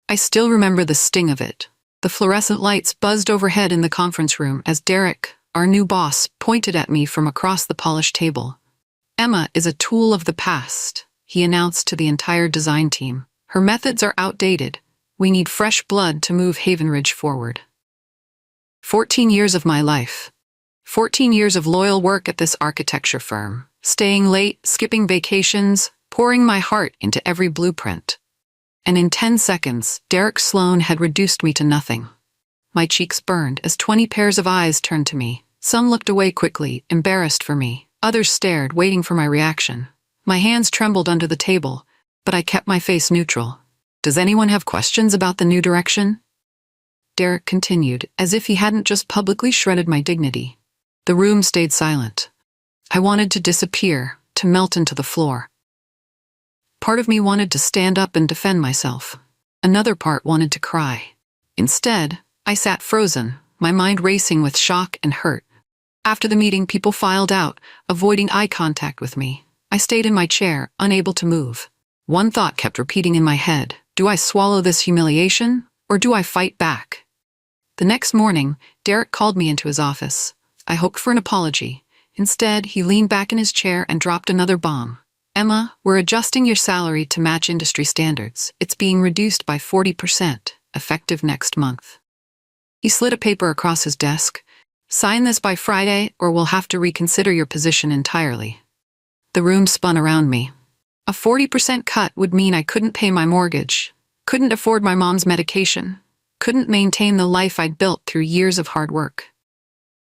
I still remember the sting of it. The fluorescent lights buzzed overhead in the conference room as Derek, our new boss, pointed at me from across the polished table. "Emma is a tool of the past," he announced to the entire design team. "Her methods are outdated. We need fresh blood to move Haven Ridge forward." 14 years of my life. 14 years of loyal work at this architecture firm, staying late, skipping vacations, pouring my heart into every blueprint. And in 10 seconds, Derek Sloan had reduced me to nothing. My cheeks burned as 20 pairs of eyes turned to me. Some looked away quickly, embarrassed for me. Others stared, waiting for my reaction. My hands trembled under the table, but I kept my face neutral. "Does anyone have questions about the new direction?" Derek continued, as if he hadn't just publicly shredded my dignity. The room stayed silent. I wanted to disappear, to melt into the floor. Part of me wanted to stand up and defend myself. Another part wanted to cry. Instead, I sat frozen, my mind racing with shock and hurt. After the meeting, people filed out, avoiding eye contact with me. I stayed in my chair, unable to move. One thought kept repeating in my head: do I swallow this humiliation, or do I fight back? The next morning, Derek called me into his office. I hoped for an apology. Instead, he leaned back in his chair and dropped another bomb. "Emma, we're adjusting your salary to match industry standards. It's being reduced by 40%, effective next month." He slid a paper across his desk. "Sign this by Friday, or we'll have to reconsider your position entirely." The room spun around me. A 40% cut would mean I couldn't pay my mortgage, couldn't afford my mom's medication, couldn't maintain the life I'd built through years of hard work.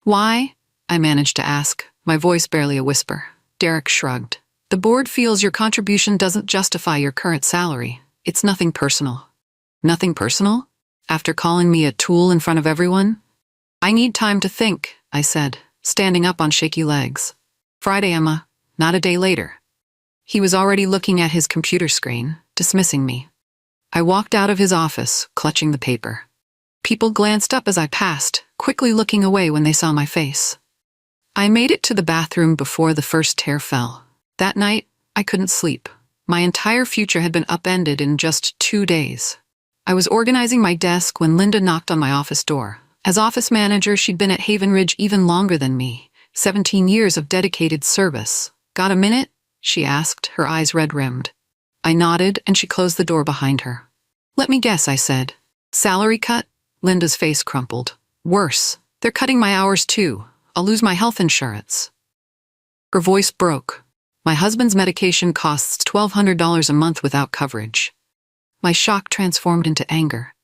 "Why?" I managed to ask, my voice barely a whisper. Derek shrugged. "The board feels your contribution doesn't justify your current salary. It's nothing personal." "Nothing personal?" After calling me a tool in front of everyone? "I need time to think," I said, standing up on shaky legs. "Friday, Emma, not a day later." He was already looking at his computer screen, dismissing me. I walked out of his office, clutching the paper. People glanced up as I passed, quickly looking away when they saw my face. I made it to the bathroom before the first tear fell. That night, I couldn't sleep. My entire future had been upended in just 2 days. I was organizing my desk when Linda knocked on my office door. As office manager, she'd been at Haven Ridge even longer than me, 17 years of dedicated service. "Got a minute?" she asked, her eyes red-rimmed. I nodded, and she closed the door behind her. "Let me guess," I said. "Salary cut?" Linda's face crumpled. "Worse. They're cutting my hours too. I'll lose my health insurance." Her voice broke. "My husband's medication costs $1,200 a month without coverage." My shock transformed into anger.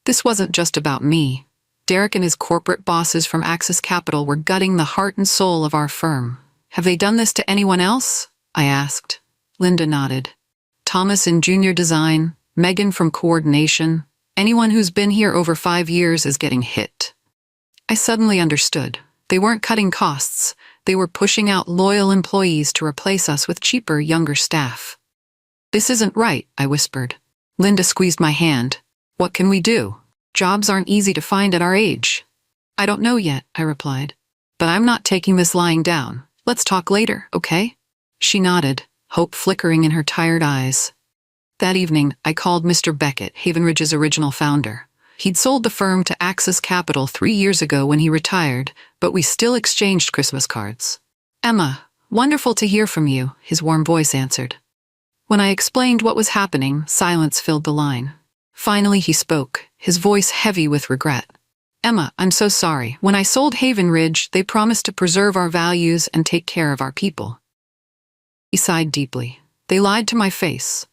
This wasn't just about me. Derek and his corporate bosses from Axis Capital were gutting the heart and soul of our firm. "Have they done this to anyone else?" I asked. Linda nodded. "Thomas in junior design, Megan from coordination. Anyone who's been here over 5 years is getting hit." I suddenly understood. They weren't cutting costs. They were pushing out loyal employees to replace us with cheaper, younger staff. "This isn't right," I whispered. Linda squeezed my hand. "What can we do? Jobs aren't easy to find at our age." "I don't know yet," I replied. "But I'm not taking this lying down. Let's talk later, okay?" She nodded, hope flickering in her tired eyes. That evening, I called Mr. Beckett, Haven Ridge's original founder. He'd sold the firm to Axis Capital 3 years ago when he retired, but we still exchanged Christmas cards. "Emma, wonderful to hear from you," his warm voice answered. When I explained what was happening, silence filled the line. Finally he spoke, his voice heavy with regret. "Emma, I'm so sorry. When I sold Haven Ridge, they promised to preserve our values and take care of our people." He sighed deeply. "They lied to my face."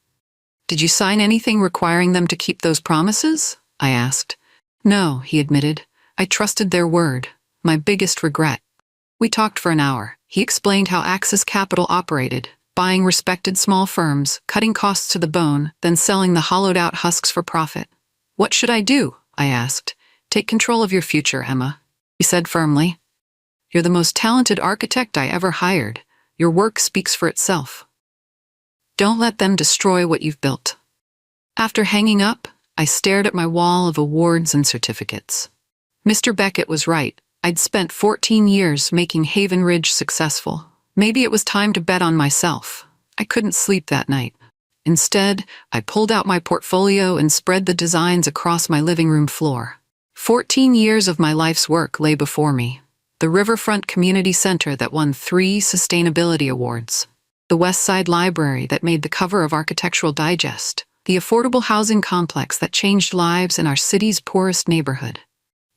"Did you sign anything requiring them to keep those promises?" I asked. "No," he admitted. "I trusted their word. My biggest regret." We talked for an hour. He explained how Axis Capital operated, buying respected small firms, cutting costs to the bone, then selling the hollowed-out husks for profit. "What should I do?" I asked. "Take control of your future, Emma," he said firmly. "You're the most talented architect I ever hired. Your work speaks for itself. Don't let them destroy what you've built." After hanging up, I stared at my wall of awards and certificates. Mr. Beckett was right. I'd spent 14 years making Haven Ridge successful. Maybe it was time to bet on myself. I couldn't sleep that night. Instead, I pulled out my portfolio and spread the designs across my living room floor. 14 years of my life's work lay before me. The Riverfront Community Center that won 3 sustainability awards. The West Side Library that made the cover of Architectural Digest. The affordable housing complex that changed lives in our city's poorest neighborhood.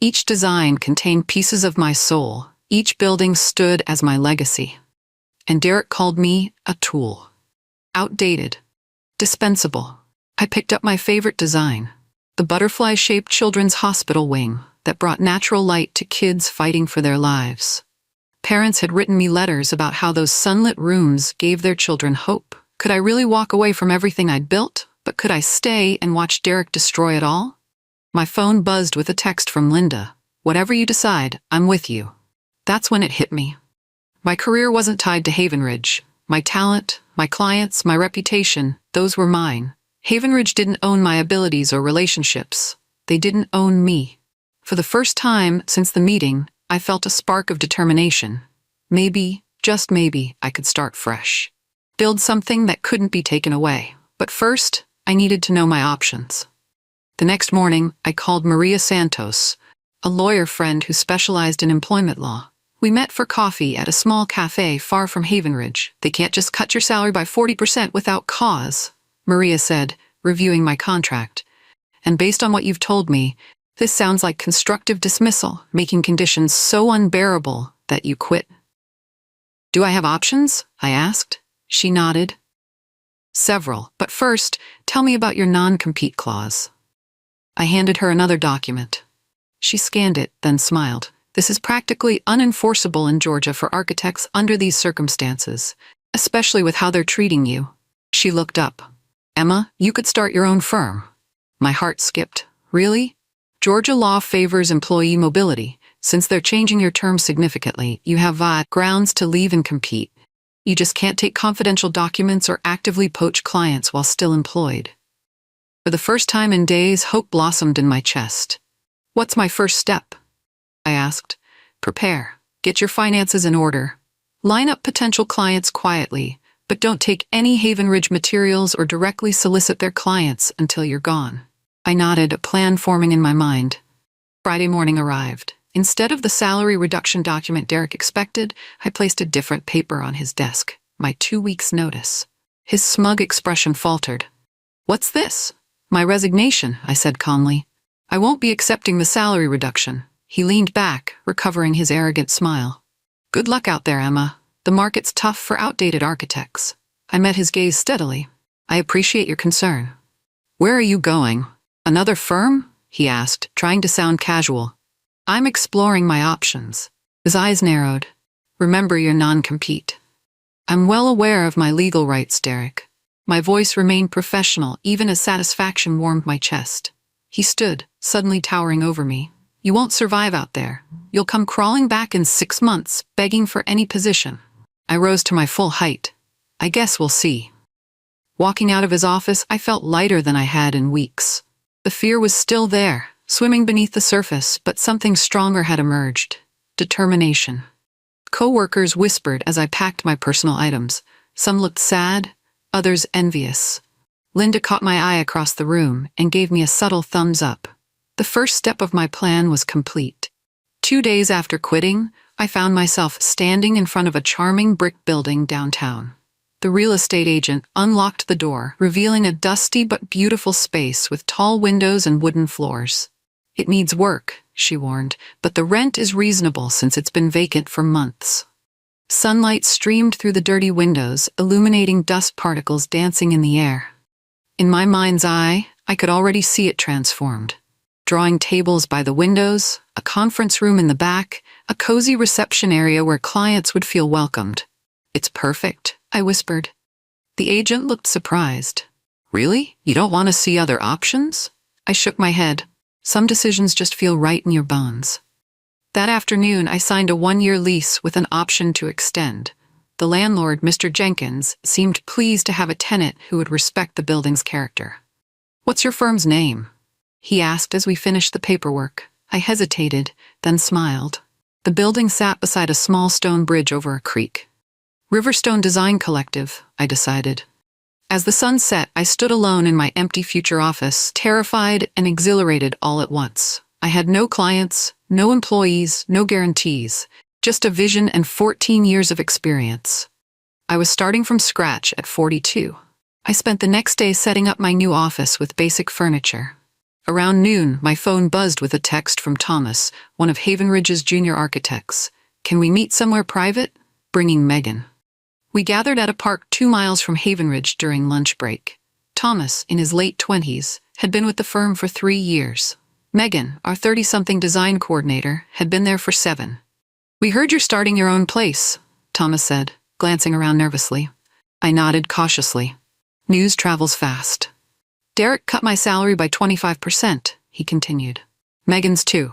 Each design contained pieces of my soul. Each building stood as my legacy. And Derek called me a tool. Outdated. Dispensable. I picked up my favorite design. The butterfly-shaped children's hospital wing that brought natural light to kids fighting for their lives. Parents had written me letters about how those sunlit rooms gave their children hope. Could I really walk away from everything I'd built? But could I stay and watch Derek destroy it all? My phone buzzed with a text from Linda. Whatever you decide, I'm with you. That's when it hit me. My career wasn't tied to Haven Ridge. My talent, my clients, my reputation, those were mine. Haven Ridge didn't own my abilities or relationships. They didn't own me. For the first time since the meeting, I felt a spark of determination. Maybe, just maybe, I could start fresh. Build something that couldn't be taken away. But first, I needed to know my options. The next morning, I called Maria Santos, a lawyer friend who specialized in employment law. We met for coffee at a small cafe far from Haven Ridge. They can't just cut your salary by 40% without cause, Maria said, reviewing my contract. And based on what you've told me, this sounds like constructive dismissal, making conditions so unbearable that you quit. Do I have options? I asked. She nodded. Several, but first, tell me about your non-compete clause. I handed her another document. She scanned it, then smiled. This is practically unenforceable in Georgia for architects under these circumstances, especially with how they're treating you. She looked up. Emma, you could start your own firm. My heart skipped. Really? Georgia law favors employee mobility. Since they're changing your terms significantly, you have grounds to leave and compete. You just can't take confidential documents or actively poach clients while still employed. For the first time in days, hope blossomed in my chest. What's my first step? I asked. Prepare. Get your finances in order. Line up potential clients quietly, but don't take any Haven Ridge materials or directly solicit their clients until you're gone. I nodded, a plan forming in my mind. Friday morning arrived. Instead of the salary reduction document Derek expected, I placed a different paper on his desk, my 2 weeks' notice. His smug expression faltered. What's this? My resignation, I said calmly. I won't be accepting the salary reduction. He leaned back, recovering his arrogant smile. Good luck out there, Emma. The market's tough for outdated architects. I met his gaze steadily. I appreciate your concern. Where are you going? Another firm? He asked, trying to sound casual. I'm exploring my options. His eyes narrowed. Remember your non-compete. I'm well aware of my legal rights, Derek. My voice remained professional, even as satisfaction warmed my chest. He stood, suddenly towering over me. You won't survive out there. You'll come crawling back in 6 months, begging for any position. I rose to my full height. I guess we'll see. Walking out of his office, I felt lighter than I had in weeks. The fear was still there, swimming beneath the surface, but something stronger had emerged. Determination. Co-workers whispered as I packed my personal items. Some looked sad, others envious. Linda caught my eye across the room and gave me a subtle thumbs up. The first step of my plan was complete. 2 days after quitting, I found myself standing in front of a charming brick building downtown. The real estate agent unlocked the door, revealing a dusty but beautiful space with tall windows and wooden floors. It needs work, she warned, but the rent is reasonable since it's been vacant for months. Sunlight streamed through the dirty windows, illuminating dust particles dancing in the air. In my mind's eye, I could already see it transformed. Drawing tables by the windows, a conference room in the back, a cozy reception area where clients would feel welcomed. It's perfect, I whispered. The agent looked surprised. Really? You don't want to see other options? I shook my head. Some decisions just feel right in your bones. That afternoon, I signed a 1-year lease with an option to extend. The landlord, Mr. Jenkins, seemed pleased to have a tenant who would respect the building's character. What's your firm's name? He asked as we finished the paperwork. I hesitated, then smiled. The building sat beside a small stone bridge over a creek. Riverstone Design Collective, I decided. As the sun set, I stood alone in my empty future office, terrified and exhilarated all at once. I had no clients, no employees, no guarantees, just a vision and 14 years of experience. I was starting from scratch at 42. I spent the next day setting up my new office with basic furniture. Around noon, my phone buzzed with a text from Thomas, one of Haven Ridge's junior architects. "Can we meet somewhere private? Bringing Megan." We gathered at a park 2 miles from Haven Ridge during lunch break. Thomas, in his late 20s, had been with the firm for 3 years. Megan, our 30-something design coordinator, had been there for 7. "We heard you're starting your own place," Thomas said, glancing around nervously. I nodded cautiously. News travels fast. "Derek cut my salary by 25%, he continued. "Megan's too."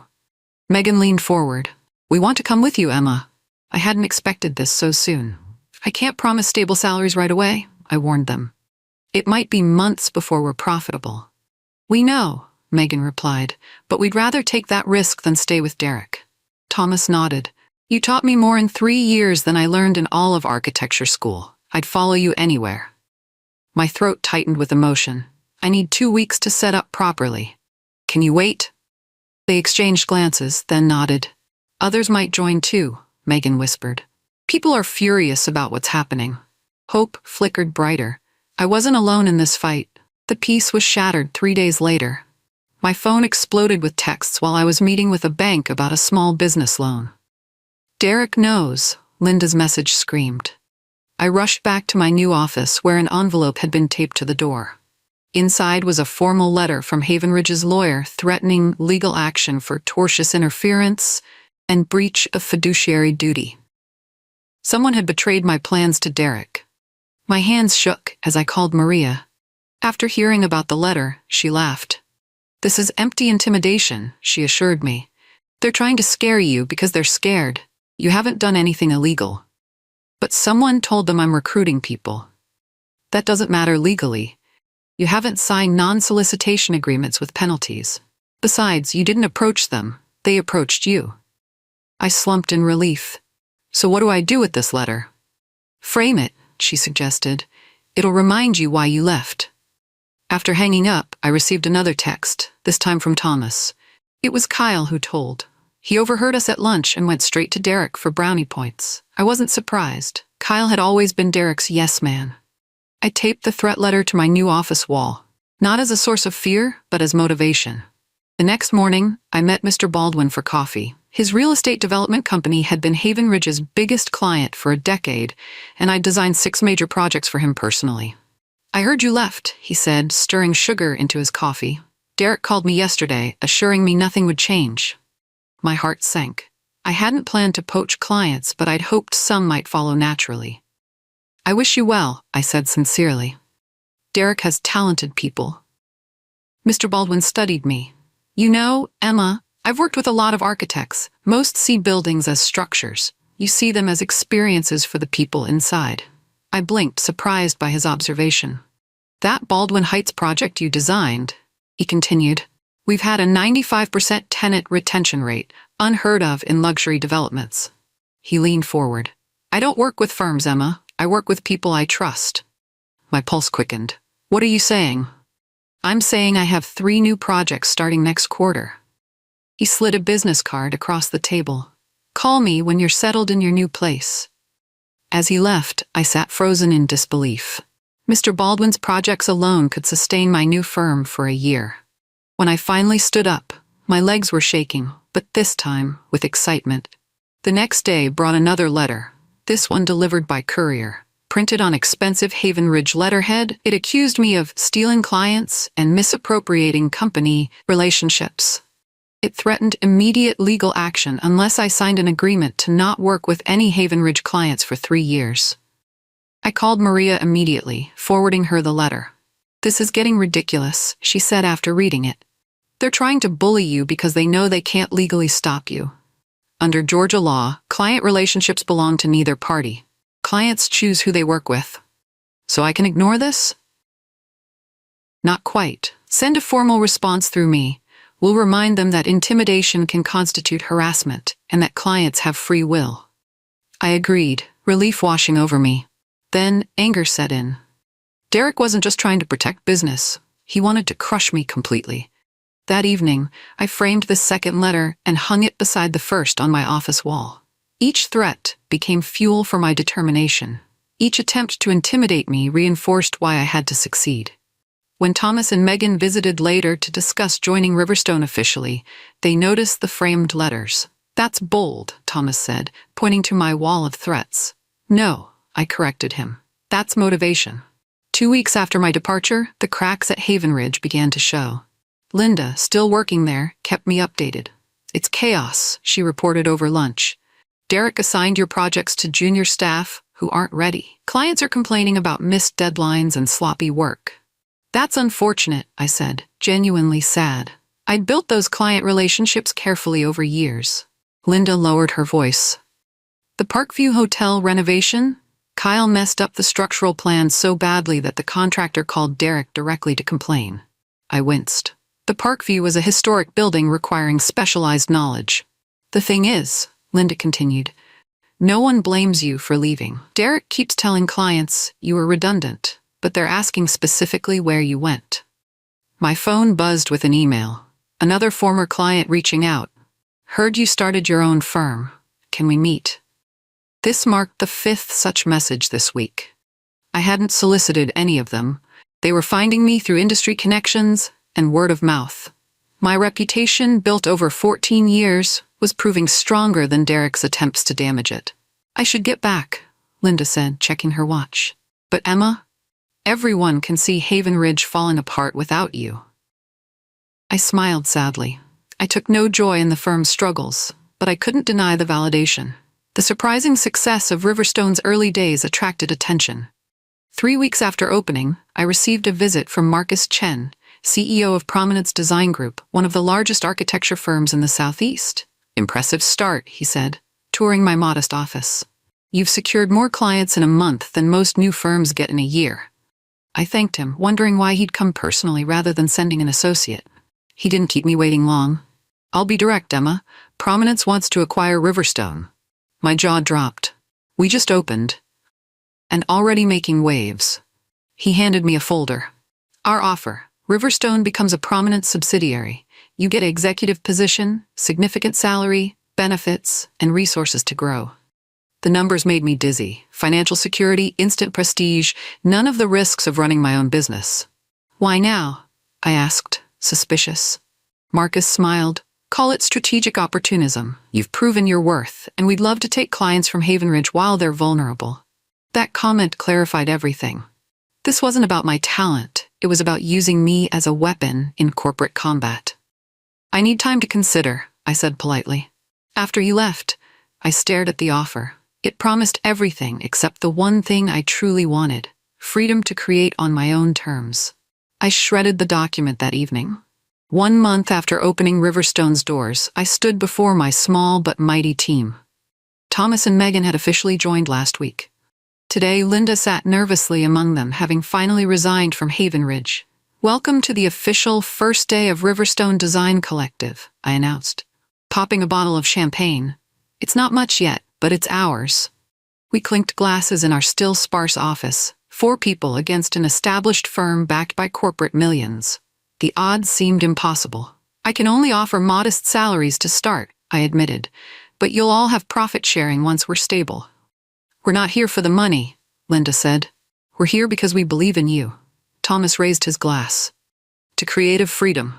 Megan leaned forward. "We want to come with you, Emma." I hadn't expected this so soon. "I can't promise stable salaries right away," I warned them. "It might be months before we're profitable." "We know," Megan replied, "but we'd rather take that risk than stay with Derek." Thomas nodded. "You taught me more in 3 years than I learned in all of architecture school. I'd follow you anywhere." My throat tightened with emotion. "I need 2 weeks to set up properly. Can you wait?" They exchanged glances, then nodded. "Others might join too," Megan whispered. "People are furious about what's happening." Hope flickered brighter. I wasn't alone in this fight. The peace was shattered 3 days later. My phone exploded with texts while I was meeting with a bank about a small business loan. "Derek knows," Linda's message screamed. I rushed back to my new office where an envelope had been taped to the door. Inside was a formal letter from Haven Ridge's lawyer threatening legal action for tortious interference and breach of fiduciary duty. Someone had betrayed my plans to Derek. My hands shook as I called Maria. After hearing about the letter, she laughed. "This is empty intimidation," she assured me. "They're trying to scare you because they're scared. You haven't done anything illegal." "But someone told them I'm recruiting people." "That doesn't matter legally. You haven't signed non-solicitation agreements with penalties. Besides, you didn't approach them. They approached you." I slumped in relief. "So what do I do with this letter?" "Frame it," she suggested. "It'll remind you why you left." After hanging up, I received another text, this time from Thomas. It was Kyle who told. He overheard us at lunch and went straight to Derek for brownie points. I wasn't surprised. Kyle had always been Derek's yes man. I taped the threat letter to my new office wall, not as a source of fear, but as motivation. The next morning, I met Mr. Baldwin for coffee. His real estate development company had been Haven Ridge's biggest client for a decade, and I'd designed 6 major projects for him personally. "I heard you left," he said, stirring sugar into his coffee. "Derek called me yesterday, assuring me nothing would change." My heart sank. I hadn't planned to poach clients, but I'd hoped some might follow naturally. "I wish you well," I said sincerely. "Derek has talented people." Mr. Baldwin studied me. "You know, Emma, I've worked with a lot of architects. Most see buildings as structures. You see them as experiences for the people inside." I blinked, surprised by his observation. "That Baldwin Heights project you designed," he continued, "we've had a 95% tenant retention rate, unheard of in luxury developments." He leaned forward. "I don't work with firms, Emma. I work with people I trust." My pulse quickened. "What are you saying?" "I'm saying I have 3 new projects starting next quarter." He slid a business card across the table. "Call me when you're settled in your new place." As he left, I sat frozen in disbelief. Mr. Baldwin's projects alone could sustain my new firm for a year. When I finally stood up, my legs were shaking, but this time with excitement. The next day brought another letter, this one delivered by courier. Printed on expensive Haven Ridge letterhead, it accused me of stealing clients and misappropriating company relationships. It threatened immediate legal action unless I signed an agreement to not work with any Haven Ridge clients for 3 years. I called Maria immediately, forwarding her the letter. "This is getting ridiculous," she said after reading it. "They're trying to bully you because they know they can't legally stop you. Under Georgia law, client relationships belong to neither party. Clients choose who they work with. So I can ignore this?" "Not quite. Send a formal response through me. We'll remind them that intimidation can constitute harassment and that clients have free will." I agreed, relief washing over me. Then anger set in. Derek wasn't just trying to protect business. He wanted to crush me completely. That evening, I framed the second letter and hung it beside the first on my office wall. Each threat became fuel for my determination. Each attempt to intimidate me reinforced why I had to succeed. When Thomas and Megan visited later to discuss joining Riverstone officially, they noticed the framed letters. "That's bold," Thomas said, pointing to my wall of threats. "No," I corrected him. "That's motivation." 2 weeks after my departure, the cracks at Haven Ridge began to show. Linda, still working there, kept me updated. "It's chaos," she reported over lunch. "Derek assigned your projects to junior staff who aren't ready. Clients are complaining about missed deadlines and sloppy work." "That's unfortunate," I said, genuinely sad. "I'd built those client relationships carefully over years." Linda lowered her voice. "The Parkview Hotel renovation? Kyle messed up the structural plans so badly that the contractor called Derek directly to complain." I winced. "The Parkview was a historic building requiring specialized knowledge." "The thing is," Linda continued, "no one blames you for leaving. Derek keeps telling clients you were redundant, but they're asking specifically where you went." My phone buzzed with an email. Another former client reaching out. "Heard you started your own firm. Can we meet?" This marked the 5th such message this week. I hadn't solicited any of them. They were finding me through industry connections and word of mouth. My reputation, built over 14 years, was proving stronger than Derek's attempts to damage it. "I should get back," Linda said, checking her watch. "But Emma, everyone can see Haven Ridge falling apart without you." I smiled sadly. I took no joy in the firm's struggles, but I couldn't deny the validation. The surprising success of Riverstone's early days attracted attention. 3 weeks after opening, I received a visit from Marcus Chen, CEO of Prominence Design Group, one of the largest architecture firms in the Southeast. "Impressive start," he said, touring my modest office. "You've secured more clients in a month than most new firms get in a year." I thanked him, wondering why he'd come personally rather than sending an associate. He didn't keep me waiting long. "I'll be direct, Emma. Prominence wants to acquire Riverstone." My jaw dropped. "We just opened, and already making waves." He handed me a folder. "Our offer. Riverstone becomes a Prominence subsidiary. You get an executive position, significant salary, benefits, and resources to grow." The numbers made me dizzy. Financial security, instant prestige, none of the risks of running my own business. "Why now?" I asked, suspicious. Marcus smiled. "Call it strategic opportunism. You've proven your worth, and we'd love to take clients from Haven Ridge while they're vulnerable." That comment clarified everything. This wasn't about my talent. It was about using me as a weapon in corporate combat. "I need time to consider," I said politely. "After you left," I stared at the offer. It promised everything except the one thing I truly wanted: freedom to create on my own terms. I shredded the document that evening. 1 month after opening Riverstone's doors, I stood before my small but mighty team. Thomas and Megan had officially joined last week. Today, Linda sat nervously among them, having finally resigned from Haven Ridge. "Welcome to the official first day of Riverstone Design Collective," I announced, popping a bottle of champagne. "It's not much yet, but it's ours." We clinked glasses in our still sparse office, 4 people against an established firm backed by corporate millions. The odds seemed impossible. "I can only offer modest salaries to start," I admitted, "but you'll all have profit sharing once we're stable." "We're not here for the money," Linda said. "We're here because we believe in you." Thomas raised his glass. "To creative freedom."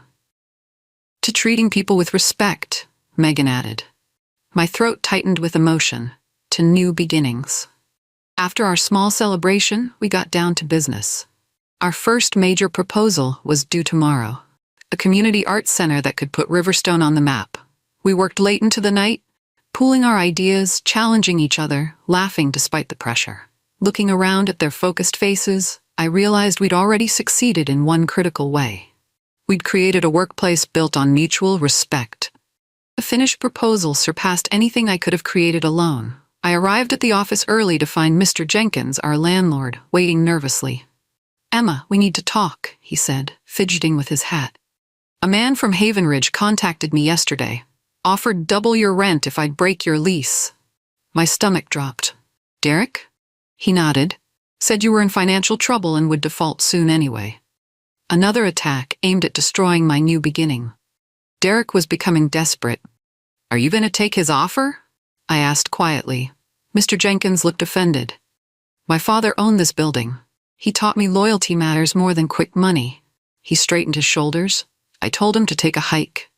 "To treating people with respect," Megan added. My throat tightened with emotion. "To new beginnings." After our small celebration, we got down to business. Our first major proposal was due tomorrow. A community arts center that could put Riverstone on the map. We worked late into the night, pooling our ideas, challenging each other, laughing despite the pressure. Looking around at their focused faces, I realized we'd already succeeded in one critical way. We'd created a workplace built on mutual respect. The finished proposal surpassed anything I could have created alone. I arrived at the office early to find Mr. Jenkins, our landlord, waiting nervously. "Emma, we need to talk," he said, fidgeting with his hat. "A man from Haven Ridge contacted me yesterday. Offered double your rent if I'd break your lease." My stomach dropped. "Derek?" He nodded. Said you were in financial trouble and would default soon anyway. Another attack aimed at destroying my new beginning. Derek was becoming desperate. Are you going to take his offer? I asked quietly. Mr. Jenkins looked offended. My father owned this building. He taught me loyalty matters more than quick money. He straightened his shoulders. I told him to take a hike.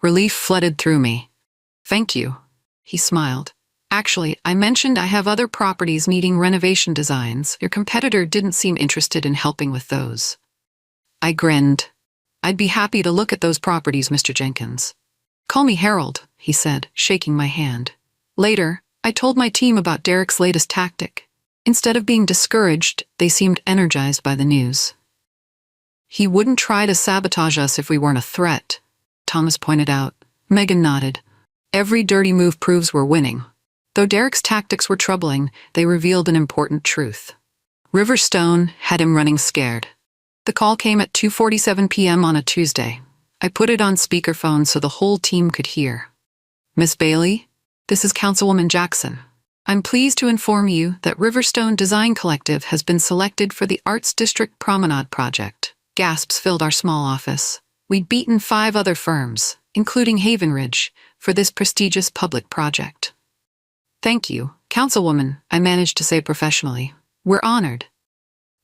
Relief flooded through me. Thank you. He smiled. Actually, I mentioned I have other properties needing renovation designs. Your competitor didn't seem interested in helping with those. I grinned. I'd be happy to look at those properties, Mr. Jenkins. Call me Harold, he said, shaking my hand. Later, I told my team about Derek's latest tactic. Instead of being discouraged, they seemed energized by the news. He wouldn't try to sabotage us if we weren't a threat, Thomas pointed out. Megan nodded. Every dirty move proves we're winning. Though Derek's tactics were troubling, they revealed an important truth. Riverstone had him running scared. The call came at 2:47 p.m. on a Tuesday. I put it on speakerphone so the whole team could hear. Miss Bailey, this is Councilwoman Jackson. I'm pleased to inform you that Riverstone Design Collective has been selected for the Arts District Promenade project. Gasps filled our small office. We'd beaten 5 other firms, including Haven Ridge, for this prestigious public project. Thank you, Councilwoman, I managed to say professionally. We're honored.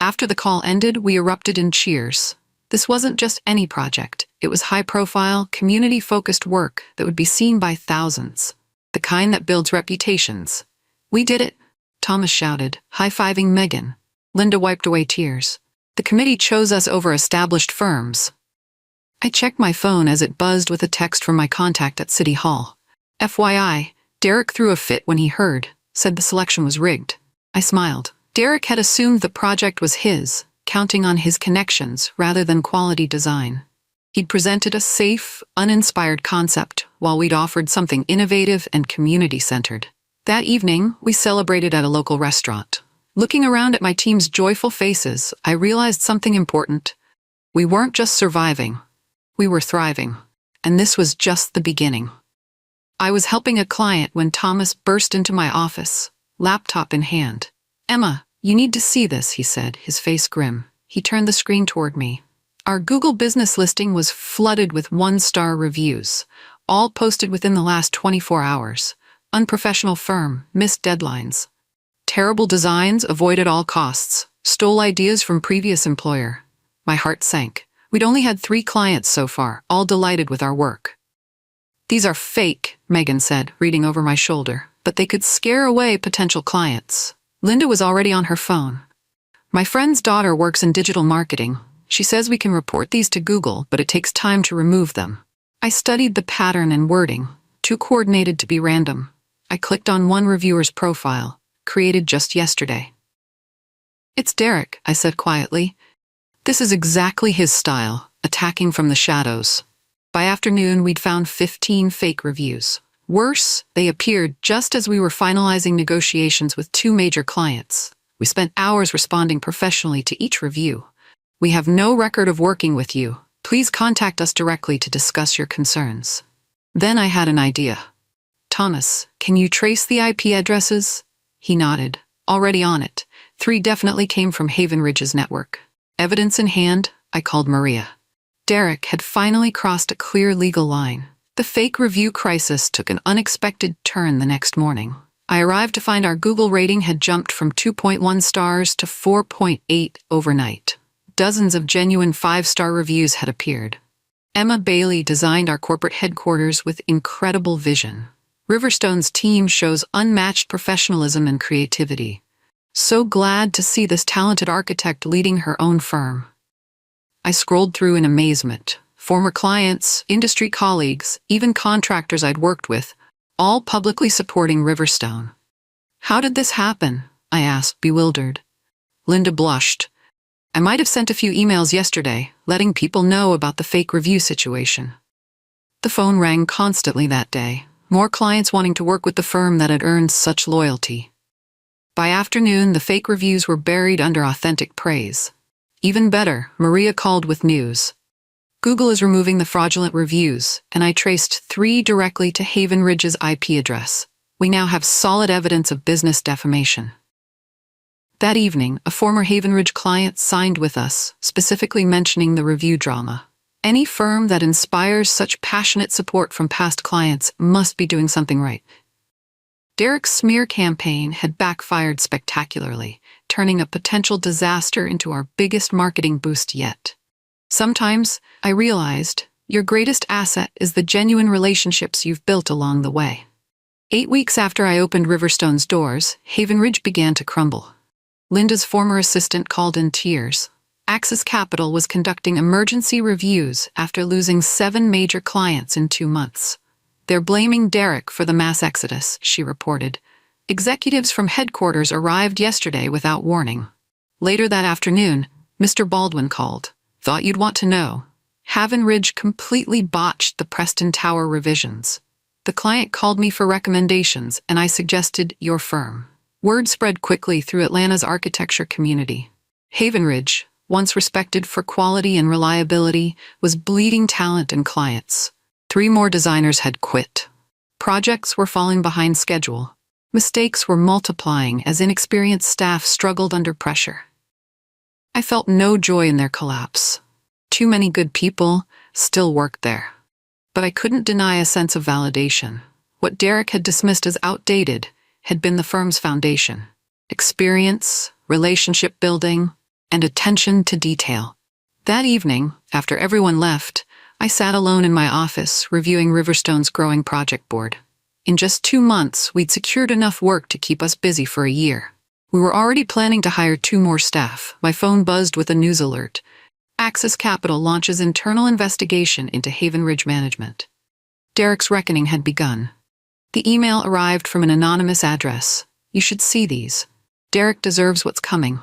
After the call ended, we erupted in cheers. This wasn't just any project. It was high-profile, community-focused work that would be seen by thousands. The kind that builds reputations. We did it, Thomas shouted, high-fiving Megan. Linda wiped away tears. The committee chose us over established firms. I checked my phone as it buzzed with a text from my contact at City Hall. FYI, Derek threw a fit when he heard, said the selection was rigged. I smiled. Derek had assumed the project was his, counting on his connections rather than quality design. He'd presented a safe, uninspired concept, while we'd offered something innovative and community-centered. That evening, we celebrated at a local restaurant. Looking around at my team's joyful faces, I realized something important. We weren't just surviving. We were thriving. And this was just the beginning. I was helping a client when Thomas burst into my office, laptop in hand. Emma, you need to see this, he said, his face grim. He turned the screen toward me. Our Google business listing was flooded with 1-star reviews, all posted within the last 24 hours. Unprofessional firm, missed deadlines. Terrible designs, avoided all costs. Stole ideas from previous employer. My heart sank. We'd only had 3 clients so far, all delighted with our work. These are fake, Megan said, reading over my shoulder, but they could scare away potential clients. Linda was already on her phone. My friend's daughter works in digital marketing. She says we can report these to Google, but it takes time to remove them. I studied the pattern and wording, too coordinated to be random. I clicked on one reviewer's profile, created just yesterday. It's Derek, I said quietly. This is exactly his style, attacking from the shadows. By afternoon, we'd found 15 fake reviews. Worse, they appeared just as we were finalizing negotiations with 2 major clients. We spent hours responding professionally to each review. We have no record of working with you. Please contact us directly to discuss your concerns. Then I had an idea. Thomas, can you trace the IP addresses? He nodded. Already on it. 3 definitely came from Haven Ridge's network. Evidence in hand, I called Maria. Derek had finally crossed a clear legal line. The fake review crisis took an unexpected turn the next morning. I arrived to find our Google rating had jumped from 2.1 stars to 4.8 overnight. Dozens of genuine 5-star reviews had appeared. Emma Bailey designed our corporate headquarters with incredible vision. Riverstone's team shows unmatched professionalism and creativity. So glad to see this talented architect leading her own firm. I scrolled through in amazement. Former clients, industry colleagues, even contractors I'd worked with, all publicly supporting Riverstone. How did this happen? I asked, bewildered. Linda blushed. I might have sent a few emails yesterday, letting people know about the fake review situation. The phone rang constantly that day, more clients wanting to work with the firm that had earned such loyalty. By afternoon, the fake reviews were buried under authentic praise. Even better, Maria called with news. Google is removing the fraudulent reviews, and I traced 3 directly to Haven Ridge's IP address. We now have solid evidence of business defamation. That evening, a former Haven Ridge client signed with us, specifically mentioning the review drama. Any firm that inspires such passionate support from past clients must be doing something right. Derek's smear campaign had backfired spectacularly, turning a potential disaster into our biggest marketing boost yet. Sometimes, I realized, your greatest asset is the genuine relationships you've built along the way. 8 weeks after I opened Riverstone's doors, Haven Ridge began to crumble. Linda's former assistant called in tears. Axis Capital was conducting emergency reviews after losing 7 major clients in 2 months. They're blaming Derek for the mass exodus, she reported. Executives from headquarters arrived yesterday without warning. Later that afternoon, Mr. Baldwin called. Thought you'd want to know. Haven Ridge completely botched the Preston Tower revisions. The client called me for recommendations, and I suggested your firm. Word spread quickly through Atlanta's architecture community. Haven Ridge, once respected for quality and reliability, was bleeding talent and clients. 3 more designers had quit. Projects were falling behind schedule. Mistakes were multiplying as inexperienced staff struggled under pressure. I felt no joy in their collapse. Too many good people still worked there. But I couldn't deny a sense of validation. What Derek had dismissed as outdated had been the firm's foundation. Experience, relationship building, and attention to detail. That evening, after everyone left, I sat alone in my office, reviewing Riverstone's growing project board. In just 2 months, we'd secured enough work to keep us busy for a year. We were already planning to hire 2 more staff. My phone buzzed with a news alert. Axis Capital launches internal investigation into Haven Ridge management. Derek's reckoning had begun. The email arrived from an anonymous address. You should see these. Derek deserves what's coming.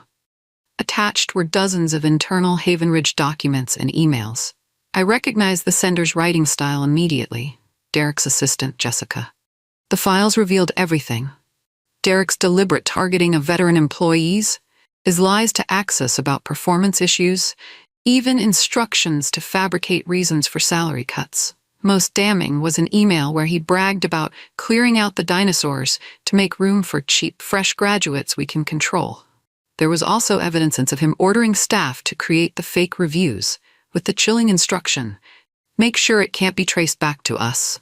Attached were dozens of internal Haven Ridge documents and emails. I recognized the sender's writing style immediately. Derek's assistant, Jessica. The files revealed everything. Derek's deliberate targeting of veteran employees, his lies to Axis about performance issues, even instructions to fabricate reasons for salary cuts. Most damning was an email where he bragged about clearing out the dinosaurs to make room for cheap, fresh graduates we can control. There was also evidence of him ordering staff to create the fake reviews, with the chilling instruction, make sure it can't be traced back to us.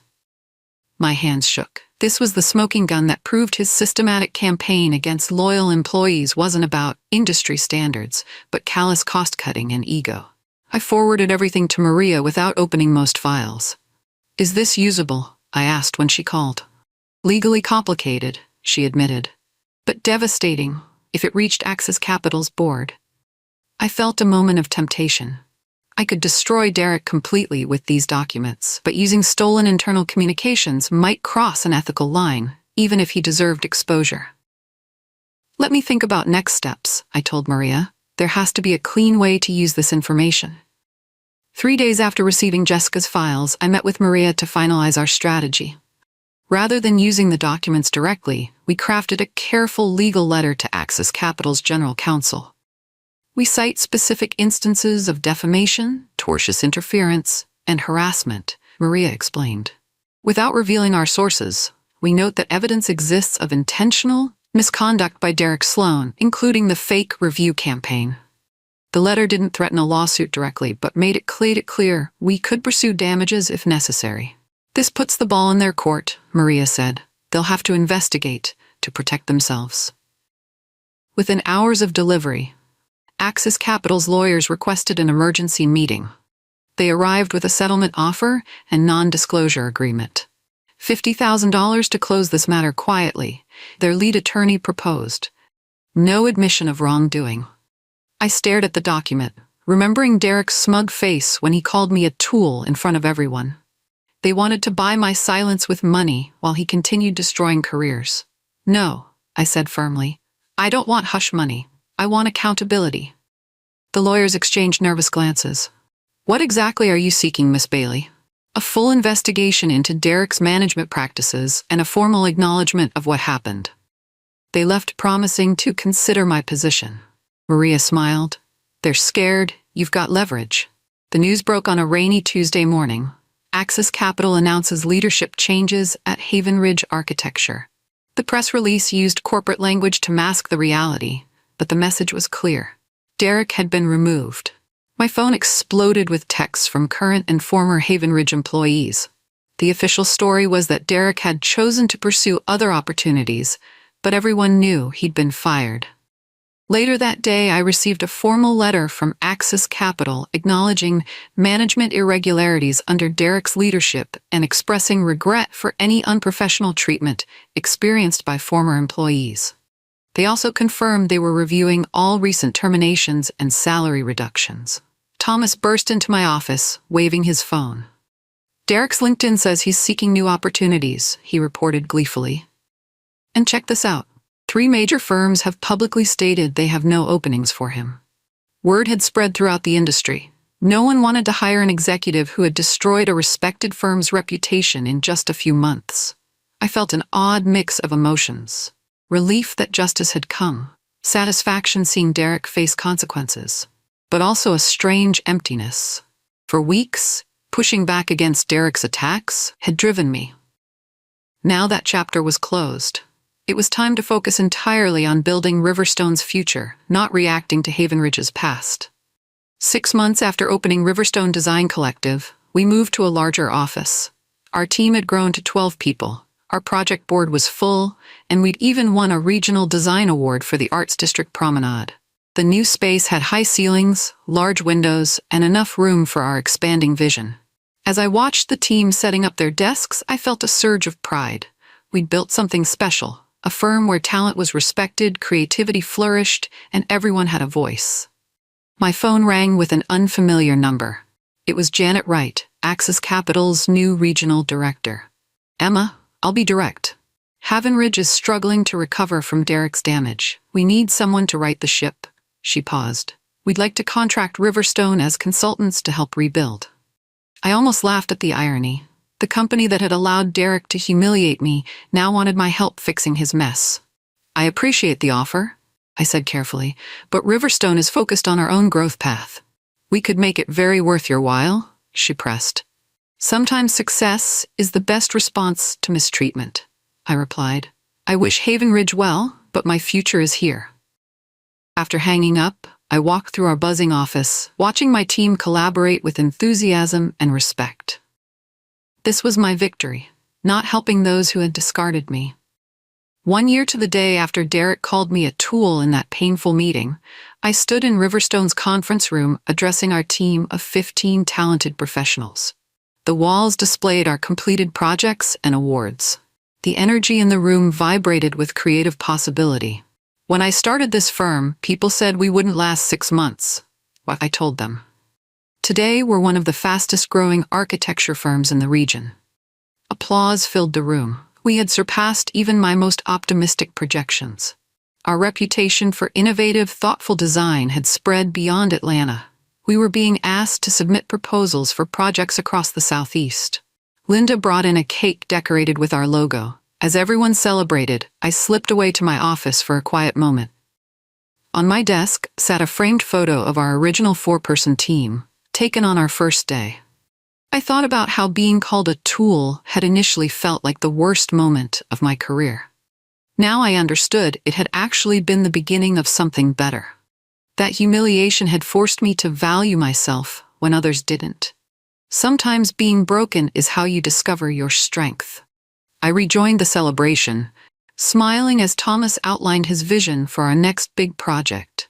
My hands shook. This was the smoking gun that proved his systematic campaign against loyal employees wasn't about industry standards, but callous cost-cutting and ego. I forwarded everything to Maria without opening most files. Is this usable? I asked when she called. Legally complicated, she admitted, but devastating if it reached Axis Capital's board. I felt a moment of temptation. I could destroy Derek completely with these documents, but using stolen internal communications might cross an ethical line, even if he deserved exposure. Let me think about next steps, I told Maria. There has to be a clean way to use this information. 3 days after receiving Jessica's files, I met with Maria to finalize our strategy. Rather than using the documents directly, we crafted a careful legal letter to Axis Capital's general counsel. We cite specific instances of defamation, tortious interference, and harassment, Maria explained. Without revealing our sources, we note that evidence exists of intentional misconduct by Derek Sloan, including the fake review campaign. The letter didn't threaten a lawsuit directly, but made it clear we could pursue damages if necessary. This puts the ball in their court, Maria said. They'll have to investigate to protect themselves. Within hours of delivery, Axis Capital's lawyers requested an emergency meeting. They arrived with a settlement offer and non-disclosure agreement. $50,000 to close this matter quietly, their lead attorney proposed. No admission of wrongdoing. I stared at the document, remembering Derek's smug face when he called me a tool in front of everyone. They wanted to buy my silence with money while he continued destroying careers. No, I said firmly. I don't want hush money. I want accountability. The lawyers exchanged nervous glances. What exactly are you seeking, Miss Bailey? A full investigation into Derek's management practices and a formal acknowledgement of what happened. They left promising to consider my position. Maria smiled. They're scared. You've got leverage. The news broke on a rainy Tuesday morning. Axis Capital announces leadership changes at Haven Ridge Architecture. The press release used corporate language to mask the reality. but the message was clear. Derek had been removed. My phone exploded with texts from current and former Haven Ridge employees. The official story was that Derek had chosen to pursue other opportunities, but everyone knew he'd been fired. Later that day, I received a formal letter from Axis Capital acknowledging management irregularities under Derek's leadership and expressing regret for any unprofessional treatment experienced by former employees. They also confirmed they were reviewing all recent terminations and salary reductions. Thomas burst into my office, waving his phone. "Derek's LinkedIn says he's seeking new opportunities," he reported gleefully. "And check this out. 3 major firms have publicly stated they have no openings for him." Word had spread throughout the industry. No one wanted to hire an executive who had destroyed a respected firm's reputation in just a few months. I felt an odd mix of emotions. Relief that justice had come, satisfaction seeing Derek face consequences, but also a strange emptiness. For weeks, pushing back against Derek's attacks had driven me. Now that chapter was closed. It was time to focus entirely on building Riverstone's future, not reacting to Haven Ridge's past. 6 months after opening Riverstone Design Collective, we moved to a larger office. Our team had grown to 12 people. Our project board was full, and we'd even won a regional design award for the Arts District Promenade. The new space had high ceilings, large windows, and enough room for our expanding vision. As I watched the team setting up their desks, I felt a surge of pride. We'd built something special, a firm where talent was respected, creativity flourished, and everyone had a voice. My phone rang with an unfamiliar number. It was Janet Wright, Axis Capital's new regional director. "Emma, I'll be direct. Haven Ridge is struggling to recover from Derek's damage. We need someone to right the ship." She paused. "We'd like to contract Riverstone as consultants to help rebuild." I almost laughed at the irony. The company that had allowed Derek to humiliate me now wanted my help fixing his mess. "I appreciate the offer," I said carefully, "but Riverstone is focused on our own growth path." "We could make it very worth your while," she pressed. "Sometimes success is the best response to mistreatment," I replied. "I wish Haven Ridge well, but my future is here." After hanging up, I walked through our buzzing office, watching my team collaborate with enthusiasm and respect. This was my victory, not helping those who had discarded me. 1 year to the day after Derek called me a tool in that painful meeting, I stood in Riverstone's conference room addressing our team of 15 talented professionals. The walls displayed our completed projects and awards. The energy in the room vibrated with creative possibility. "When I started this firm, people said we wouldn't last 6 months. What I told them. Today, we're one of the fastest-growing architecture firms in the region." Applause filled the room. We had surpassed even my most optimistic projections. Our reputation for innovative, thoughtful design had spread beyond Atlanta. We were being asked to submit proposals for projects across the Southeast. Linda brought in a cake decorated with our logo. As everyone celebrated, I slipped away to my office for a quiet moment. On my desk sat a framed photo of our original 4-person team, taken on our first day. I thought about how being called a tool had initially felt like the worst moment of my career. Now I understood it had actually been the beginning of something better. That humiliation had forced me to value myself when others didn't. Sometimes being broken is how you discover your strength. I rejoined the celebration, smiling as Thomas outlined his vision for our next big project.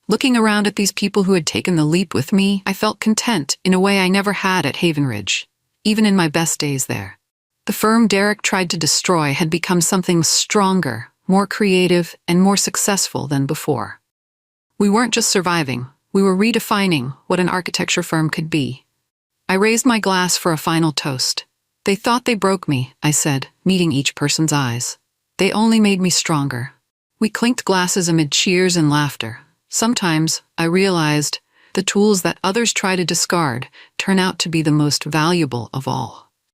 Looking around at these people who had taken the leap with me, I felt content in a way I never had at Haven Ridge, even in my best days there. The firm Derek tried to destroy had become something stronger, more creative, and more successful than before. We weren't just surviving, we were redefining what an architecture firm could be. I raised my glass for a final toast. "They thought they broke me," I said, meeting each person's eyes. "They only made me stronger." We clinked glasses amid cheers and laughter. Sometimes, I realized, the tools that others try to discard turn out to be the most valuable of all.